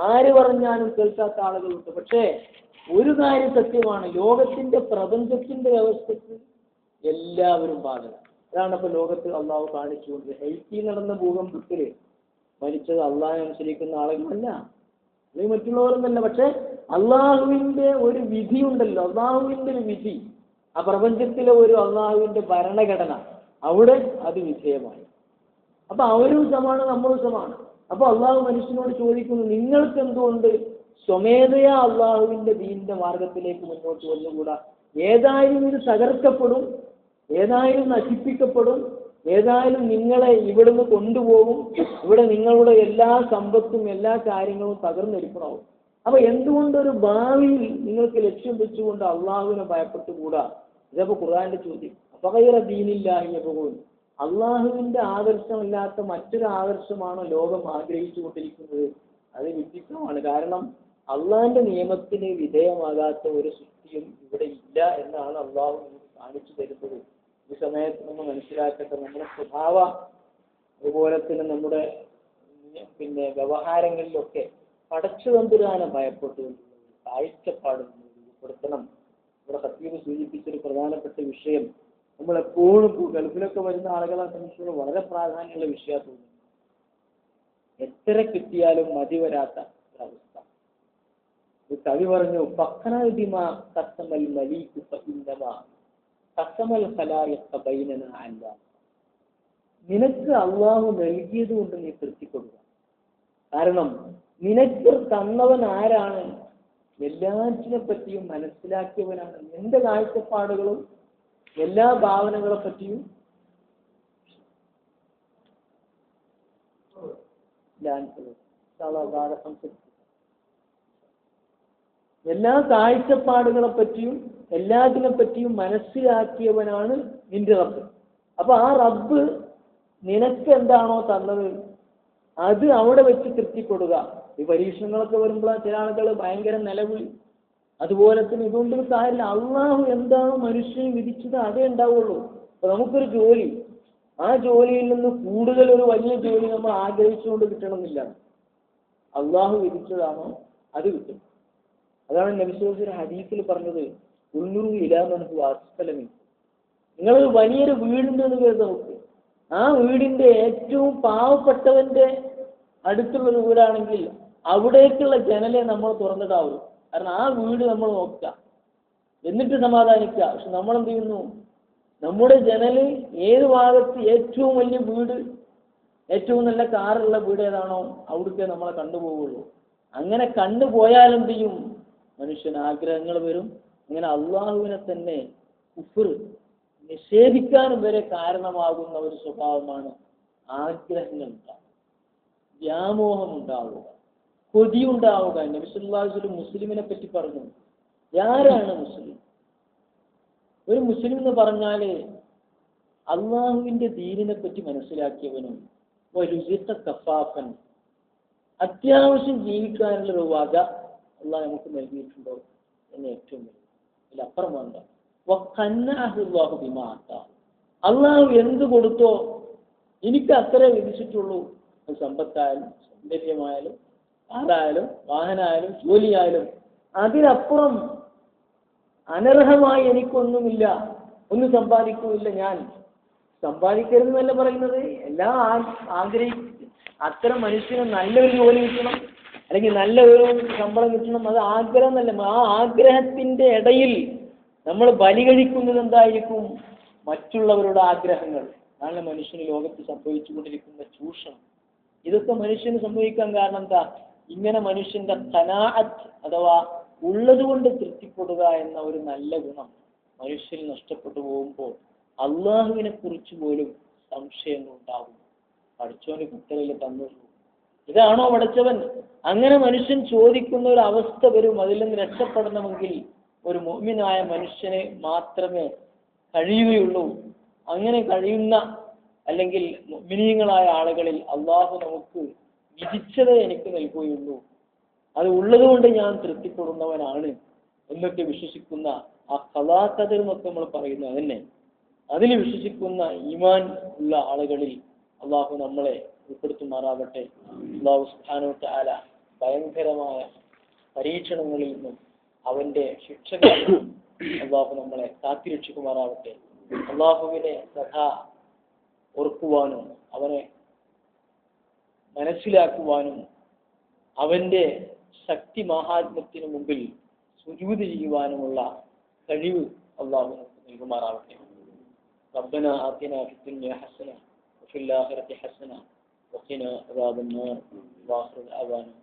ആര് പറഞ്ഞാലും കേൾക്കാത്ത ആളുകളുണ്ട്. പക്ഷേ ഒരു കാര്യം സത്യമാണ്, ലോകത്തിന്റെ പ്രപഞ്ചത്തിന്റെ വ്യവസ്ഥക്ക് എല്ലാവരും ബാധക. അതാണ് ഇപ്പൊ ലോകത്ത് അള്ളാഹു കാണിച്ചുകൊണ്ട് ഹൈറ്റിയിൽ നടന്ന ഭൂകമ്പത്തില് മരിച്ചത് അള്ളാഹിനെ അനുസരിക്കുന്ന ആളുകളല്ല, അല്ലെങ്കിൽ മറ്റുള്ളവരൊന്നല്ല. പക്ഷെ അള്ളാഹുവിന്റെ ഒരു വിധി ഉണ്ടല്ലോ, അള്ളാഹുവിന്റെ ഒരു വിധി, ആ പ്രപഞ്ചത്തിലെ ഒരു അള്ളാഹുവിന്റെ ഭരണഘടന, അവിടെ അത് വിധേയമായി. അപ്പൊ അവരും സമാണ്, നമ്മളും സമാണ്. അപ്പൊ അള്ളാഹു മനുഷ്യനോട് ചോദിക്കുന്നു, നിങ്ങൾക്ക് എന്തുകൊണ്ട് സ്വമേധയാ അള്ളാഹുവിന്റെ ദീനിന്റെ മാർഗത്തിലേക്ക് മുന്നോട്ട് വന്നുകൂടാ? ഏതായാലും ഇത് തകർക്കപ്പെടും, ഏതായാലും നശിപ്പിക്കപ്പെടും, ഏതായാലും നിങ്ങളെ ഇവിടുന്ന് കൊണ്ടുപോകും, ഇവിടെ നിങ്ങളുടെ എല്ലാ സമ്പത്തും എല്ലാ കാര്യങ്ങളും തകർന്നിരിക്കണോ? അപ്പൊ എന്തുകൊണ്ടൊരു ഭാവിയിൽ നിങ്ങൾക്ക് ലക്ഷ്യം വെച്ചുകൊണ്ട് അള്ളാഹുവിനെ ഭയപ്പെട്ടുകൂടാ? ഇതപ്പോ ഖുർആന്റെ ചോദ്യം. അപ്പൊ കൈറ ദീനില്ലാഹി പോകും, അള്ളാഹുവിന്റെ ആദർശമല്ലാത്ത മറ്റൊരു ആദർശമാണോ ലോകം ആഗ്രഹിച്ചു കൊണ്ടിരിക്കുന്നത്? അത് വിഡിത്തമാണ്. കാരണം അള്ളാഹിന്റെ നിയമത്തിന് വിധേയമാകാത്ത ഒരു സൃഷ്ടിയും ഇവിടെ ഇല്ല എന്നാണ് അള്ളാഹു കാണിച്ചു തരുന്നത്. ഈ സമയത്ത് നമ്മൾ മനസ്സിലാക്കട്ടെ, നമ്മുടെ സ്വഭാവ, അതുപോലെ തന്നെ നമ്മുടെ വ്യവഹാരങ്ങളിലൊക്കെ പടച്ചു തമ്പുരാനെ ഭയപ്പെട്ടുകൊണ്ടുള്ള കാഴ്ചപ്പാട് നമ്മൾ രൂപപ്പെടുത്തണം. ഇവിടെ ഖത്തീബ് സൂചിപ്പിച്ചൊരു പ്രധാനപ്പെട്ട വിഷയം, നമ്മളെപ്പോഴും ഗൾഫിലൊക്കെ വരുന്ന ആളുകളെ സംബന്ധിച്ചുള്ള വളരെ പ്രാധാന്യമുള്ള വിഷയമാണ് തോന്നുന്നു. എത്ര കിട്ടിയാലും മതി വരാത്ത ഒരവസ്ഥ. കവി പറഞ്ഞു, പക്കനാദിമാ കസമൽ മലീകു ഫഇന്നമാ കസമൽ ഖലായിഖ ബൈനനാ അല്ലാ. നിനക്ക് അള്ളാഹു നൽകിയത് കൊണ്ട് നീ തൃപ്തിപ്പെടുക. കാരണം നിനക്ക് തന്നവൻ ആരാണ്? എല്ലാറ്റിനെ പറ്റിയും മനസ്സിലാക്കിയവനാണ്. നിന്റെ കാഴ്ചപ്പാടുകളും എല്ലാ ഭാവനകളെ പറ്റിയും എല്ലാ കാഴ്ചപ്പാടുകളെ പറ്റിയും എല്ലാത്തിനെ പറ്റിയും മനസ്സിലാക്കിയവനാണ് നിന്റെ റബ്ബ്. അപ്പൊ ആ റബ്ബ് നിനക്ക് എന്താണോ തന്നത് അത് അവിടെ വെച്ച് തൃപ്തിപ്പെടുക. ഈ പരീക്ഷണങ്ങളൊക്കെ വരുമ്പോൾ ചില ആളുകൾ ഭയങ്കര നിലവിളി, അതുപോലെ തന്നെ ഇതുകൊണ്ടൊരു കാര്യമില്ല. അള്ളാഹു എന്താണോ മനുഷ്യന് വിധിച്ചത് അതേ ഉണ്ടാവുള്ളൂ. അപ്പൊ നമുക്കൊരു ജോലി, ആ ജോലിയിൽ നിന്ന് കൂടുതൽ ഒരു വലിയ ജോലി നമ്മൾ ആഗ്രഹിച്ചുകൊണ്ട് കിട്ടണമെന്നില്ല. അള്ളാഹു വിധിച്ചതാണോ അത് കിട്ടും. അതാണ് നബി സല്ലല്ലാഹു അലൈഹി വസല്ലം ഹദീസിൽ പറഞ്ഞത്, ഉന്നൂറു ഇലാമൻഹു അസ്ഫലമിൻ. നിങ്ങളൊരു വലിയൊരു വീടുണ്ടെന്ന് കരുതി നോക്ക്, ആ വീടിന്റെ ഏറ്റവും പാവപ്പെട്ടവന്റെ അടുത്തുള്ളൊരു വീടാണെങ്കിൽ അവിടേക്കുള്ള ജനലെ നമ്മൾ തുറന്നിടാവുള്ളൂ. കാരണം ആ വീട് നമ്മൾ നോക്കുക, എന്നിട്ട് സമാധാനിക്കുക. പക്ഷെ നമ്മളെന്ത് ചെയ്യുന്നു? നമ്മുടെ ജനല് ഏത് ഭാഗത്ത് ഏറ്റവും വലിയ വീട്, ഏറ്റവും നല്ല കാറുള്ള വീട് ഏതാണോ അവിടുത്തെ നമ്മളെ കണ്ടുപോകുള്ളൂ. അങ്ങനെ കണ്ടുപോയാലെന്ത് ചെയ്യും? മനുഷ്യന് ആഗ്രഹങ്ങൾ വരും. അങ്ങനെ അള്ളാഹുവിനെ തന്നെ കുഫ്ർ, നിഷേധിക്കാനും വരെ കാരണമാകുന്ന ഒരു സ്വഭാവമാണ് ആഗ്രഹങ്ങൾ ഉണ്ടാവുക, വ്യാമോഹം ഉണ്ടാവുക, കൊതിയുണ്ടാവുക. നബി സല്ലല്ലാഹു അലൈഹി വസല്ലം മുസ്ലിമിനെ പറ്റി പറഞ്ഞു. ആരാണ് മുസ്ലിം? ഒരു മുസ്ലിം എന്ന് പറഞ്ഞാല് അള്ളാഹുവിന്റെ ദീനിനെ പറ്റി മനസ്സിലാക്കിയവനും കഫാഫൻ, അത്യാവശ്യം ജീവിക്കാനുള്ള ഒരു വക അള്ളാഹ് നമുക്ക് നൽകിയിട്ടുണ്ടോ എന്ന് ഏറ്റവും ഇതിലപ്പുറം വേണ്ട. അള്ളാഹു എന്ത് കൊടുത്തോ എനിക്ക് അത്രേ വിധിച്ചിട്ടുള്ളൂ. സമ്പത്തായാലും സൗന്ദര്യമായാലും ആരായാലും വാഹനമായാലും ജോലിയായാലും അതിനപ്പുറം അനർഹമായി എനിക്കൊന്നുമില്ല, ഒന്നും സമ്പാദിക്കുന്നില്ല. ഞാൻ സമ്പാദിക്കരുതെന്നല്ല പറയുന്നത്, എല്ലാം ആഗ്രഹിക്കും. അത്തരം മനുഷ്യന് നല്ലൊരു ജോലി കിട്ടണം, അല്ലെങ്കിൽ നല്ല ഒരു ശമ്പളം കിട്ടണം, അത് ആഗ്രഹം എന്നല്ല. ആ ആഗ്രഹത്തിന്റെ ഇടയിൽ നമ്മൾ ബലി കഴിക്കുന്നത് എന്തായിരിക്കും? മറ്റുള്ളവരുടെ ആഗ്രഹങ്ങൾ. അതാണ് മനുഷ്യന് ലോകത്ത് സംഭവിച്ചുകൊണ്ടിരിക്കുന്ന ചൂഷണം. ഇതൊക്കെ മനുഷ്യന് സംഭവിക്കാൻ കാരണം എന്താ? ഇങ്ങനെ മനുഷ്യന്റെ ഖനാഅത്ത് അഥവാ ഉള്ളത് കൊണ്ട് തൃപ്തിപ്പെടുക എന്ന ഒരു നല്ല ഗുണം മനുഷ്യന് നഷ്ടപ്പെട്ടു പോകുമ്പോൾ അള്ളാഹുവിനെ കുറിച്ച് പോലും സംശയങ്ങൾ ഉണ്ടാകും. പഠിച്ചവന് കുത്തരയിൽ തന്നുള്ളൂ, ഇതാണോ പഠിച്ചവൻ? അങ്ങനെ മനുഷ്യൻ ചോദിക്കുന്ന ഒരു അവസ്ഥ വരും. അതിൽ നിന്ന് രക്ഷപ്പെടണമെങ്കിൽ ഒരു മുഅ്മിനായ മനുഷ്യനെ മാത്രമേ കഴിയുകയുള്ളൂ. അങ്ങനെ കഴിയുന്ന അല്ലെങ്കിൽ മുഅ്മിനീങ്ങളായ ആളുകളിൽ അള്ളാഹു നമുക്ക് വിധിച്ചതേ എനിക്ക് നൽകുകയുള്ളൂ, അത് ഉള്ളതുകൊണ്ട് ഞാൻ തൃപ്തിപ്പെടുന്നവനാണ് എന്നൊക്കെ വിശ്വസിക്കുന്ന ആ ഖദാ ഖദർ എന്നൊക്കെ നമ്മൾ പറയുന്നത് അതന്നെ, അതിൽ വിശ്വസിക്കുന്ന ഈമാൻ ഉള്ള ആളുകളിൽ അള്ളാഹു നമ്മളെ ഉൾപ്പെടുത്തുമാറാവട്ടെ. അള്ളാഹു സുബ്ഹാനഹു വ തആല ഭയങ്കരമായ പരീക്ഷണങ്ങളിൽ നിന്നും അവന്റെ ശിക്ഷകളിൽ നിന്നും അള്ളാഹു നമ്മളെ കാത്തിരക്ഷിക്കുമാറാവട്ടെ. അള്ളാഹുവിനെ സദാ ഓർക്കുവാനും അവനെ മനസ്സിലാക്കുവാനും അവന്റെ ശക്തി മഹാത്മ്യത്തിനു മുമ്പിൽ സുജൂദ് ചെയ്യുവാനുമുള്ള കഴിവ് അള്ളാഹു നമുക്ക് നൽകുമാറാവട്ടെ. ربنا آتنا في الدنيا حسنة وفي الآخرة حسنة وقنا عذاب النار وآخر دعوانا